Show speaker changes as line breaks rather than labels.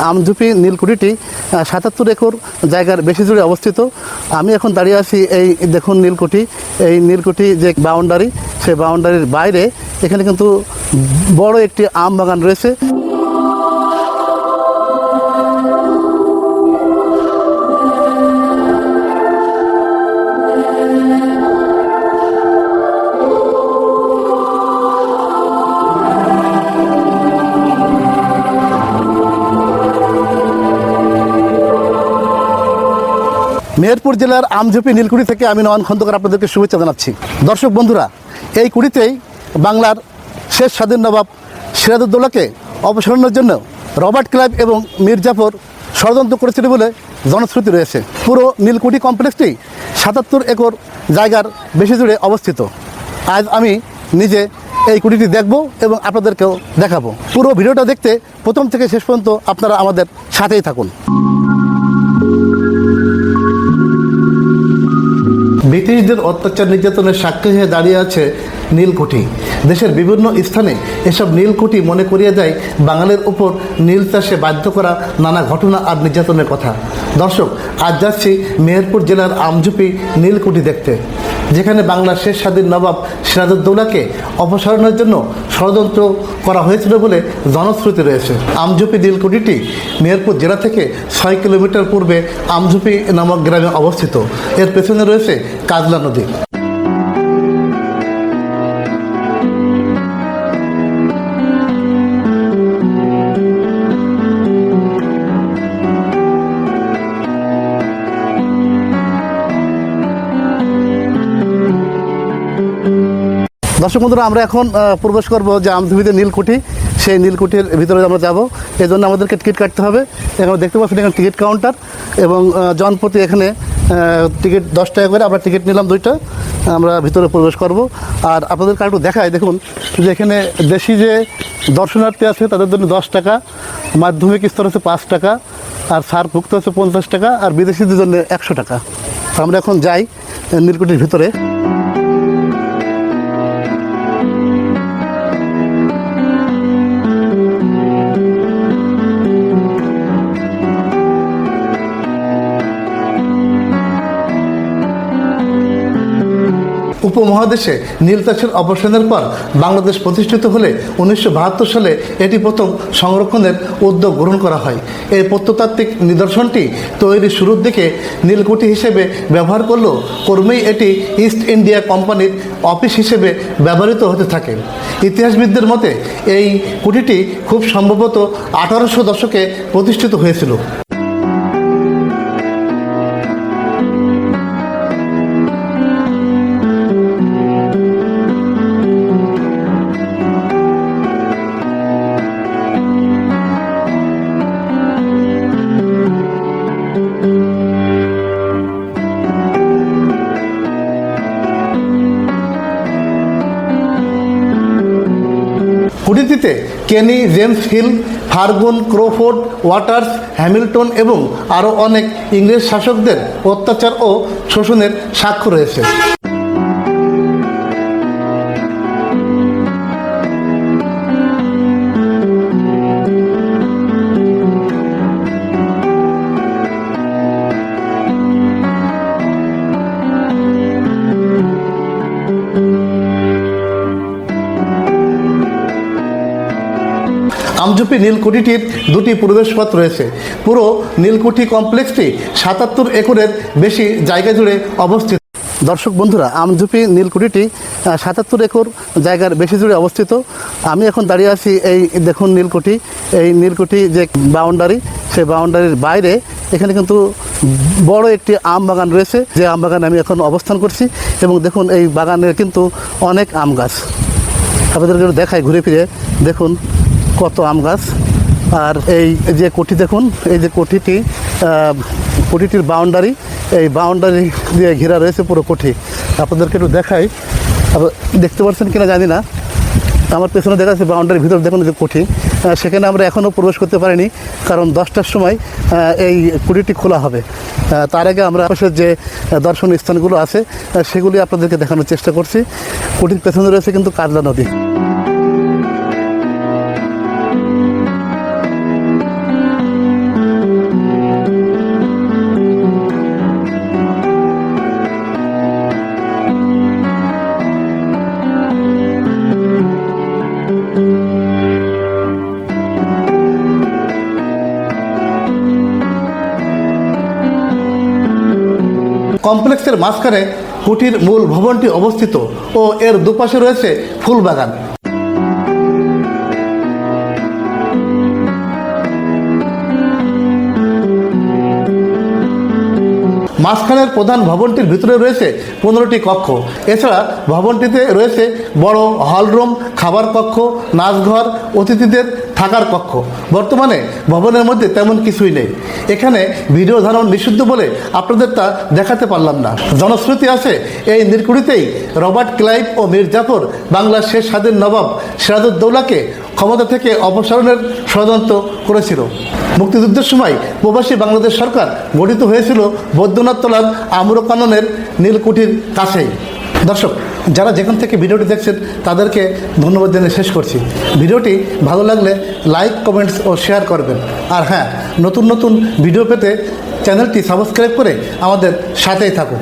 Amjhupi নীলকুঠিটি ৭৭ acre জায়গার বেশি জুড়ে অবস্থিত। আমি এখন দাঁড়িয়ে আছি এই দেখুন নীলকুঠি, এই নীলকুঠি যে বাউন্ডারি, সেই বাউন্ডারির বাইরে এখানে কিন্তু বড় একটি আম বাগান রয়েছে। মেহেরপুর জেলার আমঝুপি নীলকুঠি থেকে আমি নয়ন খন্দকার আপনাদেরকে শুভেচ্ছা জানাচ্ছি। দর্শক বন্ধুরা, এই কুঠিতেই বাংলার শেষ স্বাধীন নবাব সিরাজউদ্দৌলাকে অপসারণের জন্য রবার্ট ক্লাইভ এবং মীর জাফর ষড়যন্ত্র করেছিল বলে জনশ্রুতি রয়েছে। পুরো নীলকুঠি কমপ্লেক্সটি ৭৭ একর জায়গার বেশি জুড়ে অবস্থিত। আজ আমি নিজে এই কুঠিটি দেখব এবং আপনাদেরকেও দেখাবো। পুরো ভিডিওটা দেখতে প্রথম থেকে শেষ পর্যন্ত আপনারা আমাদের সাথেই থাকুন। ব্রিটিশদের অত্যাচার নির্যাতনের সাক্ষী হয়ে দাঁড়িয়ে আছে নীলকুঠি। দেশের বিভিন্ন স্থানে এসব নীলকুঠি মনে করিয়ে দেয় বাঙালির উপর নীল চাষে বাধ্য করা নানা ঘটনা আর নির্যাতনের কথা। দর্শক, আজ যাচ্ছি মেহেরপুর জেলার আমঝুপি নীলকুঠি দেখতে, যেখানে বাংলার শেষ স্বাধীন নবাব সিরাজউদ্দৌলাকে অপসারণের জন্য ষড়যন্ত্র করা হয়েছিল বলে জনশ্রুতি রয়েছে। আমঝুপি নীলকুঠিটি মেহেরপুর জেলা থেকে ৬ কিলোমিটার পূর্বে আমঝুপি নামক গ্রামে অবস্থিত। এর পেছনে রয়েছে কাজলা নদী। দর্শক বন্ধুরা, আমরা এখন প্রবেশ করবো যে আমঝুপিতে নীলকুঠি, সেই নীলকুঠির ভিতরে আমরা যাব। এই জন্য আমাদেরকে টিকিট কাটতে হবে। এখানে দেখতে পাচ্ছেন এখানে টিকিট কাউন্টার, এবং জনপ্রতি এখানে টিকিট 10 টাকা করে। আমরা টিকিট নিলাম 2টা, আমরা ভিতরে প্রবেশ করব। আর আপনাদেরকে একটু দেখায়, দেখুন যে এখানে দেশি যে দর্শনার্থী আছে তাদের জন্য 10 টাকা, মাধ্যমিক স্তর হচ্ছে 5 টাকা, আর সারভুক্ত হচ্ছে 50 টাকা, আর বিদেশিদের জন্য 100 টাকা। আমরা এখন যাই নীলকুঠির ভিতরে। উপমহাদেশে নীল চাষের অবসানের পর বাংলাদেশ প্রতিষ্ঠিত হলে 1972 সালে এটি প্রথম সংরক্ষণের উদ্যোগ গ্রহণ করা হয়। এই প্রত্নতাত্ত্বিক নিদর্শনটি তৈরির শুরুর দিকে নীলকুঠি হিসেবে ব্যবহার করলেও ক্রমেই এটি ইস্ট ইন্ডিয়া কোম্পানির অফিস হিসেবে ব্যবহৃত হতে থাকে। ইতিহাসবিদদের মতে এই কুঠিটি খুব সম্ভবত 1800 দশকে প্রতিষ্ঠিত হয়েছিল। কুঠিটিতে কেনি, জেমস হিল, ফার্গুন, ক্রোফোর্ড, ওয়াটার্স, হ্যামিল্টন এবং আরও অনেক ইংরেজ শাসকদের অত্যাচার ও শোষণের সাক্ষ্য রয়েছে। আমঝুপি নীলকুঠিটির 2টি প্রবেশপথ রয়েছে। পুরো নীলকুঠি কমপ্লেক্সটি ৭৭ একরের বেশি জায়গা জুড়ে অবস্থিত। দর্শক বন্ধুরা, আমঝুপি নীলকুঠিটি ৭৭ একর জায়গার বেশি জুড়ে অবস্থিত। আমি এখন দাঁড়িয়ে আছি এই দেখুন নীলকুঠি, এই নীলকুঠি যে বাউন্ডারি, সেই বাউন্ডারির বাইরে এখানে কিন্তু বড় একটি আম বাগান রয়েছে, যে আম বাগানে আমি এখন অবস্থান করছি। এবং দেখুন এই বাগানের কিন্তু অনেক আম গাছ, আপনাদেরকে দেখাই ঘুরে ফিরে। দেখুন কত আম গাছ। আর এই যে কুঠি দেখুন, এই যে কুঠিটির বাউন্ডারি, এই বাউন্ডারি দিয়ে ঘেরা রয়েছে পুরো কুঠি। আপনাদেরকে একটু দেখাই, দেখতে পাচ্ছেন কিনা জানি না। আমার পেছনে দেখা যাচ্ছে বাউন্ডারির ভিতর দেখুন যে কুঠি, সেখানে আমরা এখনও প্রবেশ করতে পারিনি, কারণ 10টার সময় এই কুঠিটি খোলা হবে। তার আগে আমরা পাশের যে দর্শনীয় স্থানগুলো আছে সেগুলি আপনাদেরকে দেখানোর চেষ্টা করছি। কুঠির পেছনে রয়েছে কিন্তু কাজলা নদী। কমপ্লেক্সের মাঝখানে কুঠির মূল ভবনটি অবস্থিত ও এর দুপাশে রয়েছে ফুল বাগান। মাঝখানের প্রধান ভবনটির ভিতরে রয়েছে 15টি কক্ষ। এছাড়া ভবনটিতে রয়েছে বড় হলরুম, খাবার কক্ষ, নাচঘর, অতিথিদের থাকার কক্ষ। বর্তমানে ভবনের মধ্যে তেমন কিছুই নেই। এখানে ভিডিও ধারণ নিষিদ্ধ বলে আপনাদের তা দেখাতে পারলাম না। জনশ্রুতি আছে এই নীলকুঠিতেই রবার্ট ক্লাইভ ও মীর জাফর বাংলার শেষ স্বাধীন নবাব সিরাজউদ্দৌলাকে ক্ষমতা থেকে অপসারণের ষড়যন্ত্র করেছিল। মুক্তিযুদ্ধের সময় প্রবাসী বাংলাদেশ সরকার গঠিত হয়েছিল বৈদ্যনাথ তলার আম্রকাননের নীলকুঠির কাছেই। দর্শক, যারা যেখান থেকে ভিডিওটি দেখছেন তাদেরকে ধন্যবাদ জানিয়ে শেষ করছি। ভিডিওটি ভালো লাগলে লাইক, কমেন্টস ও শেয়ার করবেন। আর হ্যাঁ, নতুন নতুন ভিডিও পেতে চ্যানেলটি সাবস্ক্রাইব করে আমাদের সাথেই থাকুন।